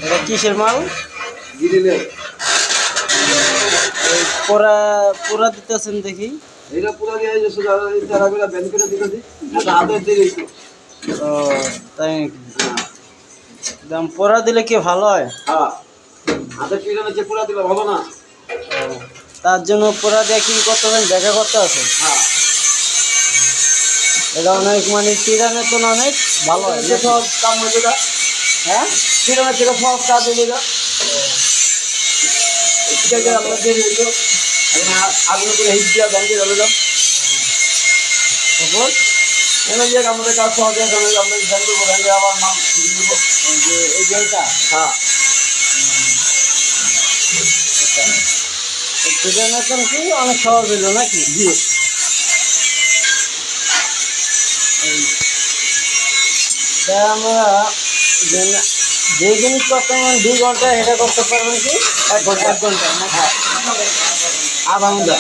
এটা কিসের মাল? পোড়া দিতেছেন দেখি। ও তাই নাকি? দাম পোড়া দিলে কি ভালো হয়? ভালো না, তার জন্য পোড়া দিয়ে কি করতে হবে? দেখা করতে আছে। এটা অনেক মানে চিরানের তো অনেক ভালো হয়। সহজ কাম হয়েছে না, হ্যাঁ, চিরানের থেকে সহজ কাজ হয়ে যায়। আমরা দেরি হইতো, আগুন করে হিট দিয়া ব্যাংকে চলে যাও। তারপর এনে দিয়ে আমাদের কাজ সহজ হয়ে যাবে। আমরা ব্যাংক করবো, ব্যাংকে আবার মাল দেবো। এই যে এটা হ্যাঁ, চিরানের তো কি অনেক সহজ হইলো নাকি? জি। তা আমরা যে জিনিস করতে পারবেন 2 ঘন্টা, এটা করতে পারবেন কি 1 ঘন্টা? 1 ঘন্টা, হ্যাঁ, আধা ঘন্টা।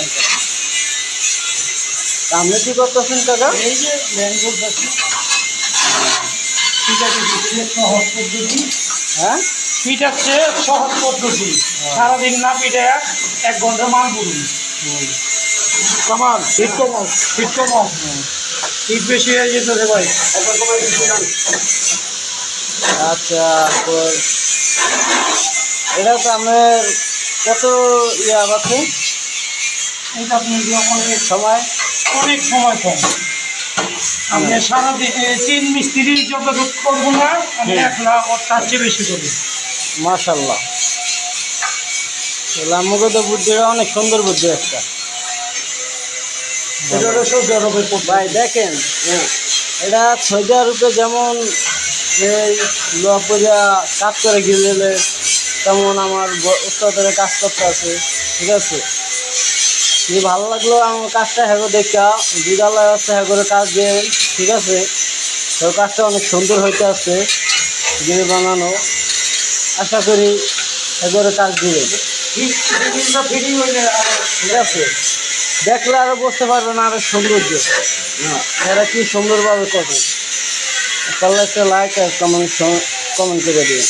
আপনি কি করতেছেন কাকা? এই যে ব্যাংক করতেছি, ঠিক আছে, সহজ পদ্ধতি। হ্যাঁ, পিঠাচ্ছে সহজ পদ্ধতি, সারাদিন না পিঠে 1 ঘন্টা মাল পুরুন। সমান শীত কম, শীত কম, শীত বেশি হয়ে যেতে রে ভাই। আচ্ছা, তো এটা তো আপনার কত ইয়া আছে এটা আপনি অনেক সময়? অনেক সময় কম। আপনি সারাদিন 3 মিস্ত্রি যতটুকু করবো না, আমি একলা ওর তার চেয়ে বেশি করি। মাশাল্লাহ, আমাকে তো বুদ্ধিটা অনেক সুন্দর বুদ্ধি একটা। এটা হলো সৌদি আরবের ভাই দেখেন, এটা সৌদি আরবে যেমন এই লোয়া কাজ করে গেলে তেমন আমার উত্তরে কাজ করতে আছে, ঠিক আছে। কি ভালো লাগলো আমার কাজটা, হ্যাঁ দেখা দুধালা আছে, হ্যাঁ করে কাজ দিয়ে, ঠিক আছে। তো কাজটা অনেক সুন্দর হইতে আছে, গিয়ে বানানো। আশা করি হ্যাঁ করে কাজ দিবে, ঠিক আছে। দেখলে আরো বুঝতে পারবেন আরো সৌন্দর্য, এরা কি সুন্দরভাবে করে। তাহলে একটা লাইক আর কমেন্ট করে দিন।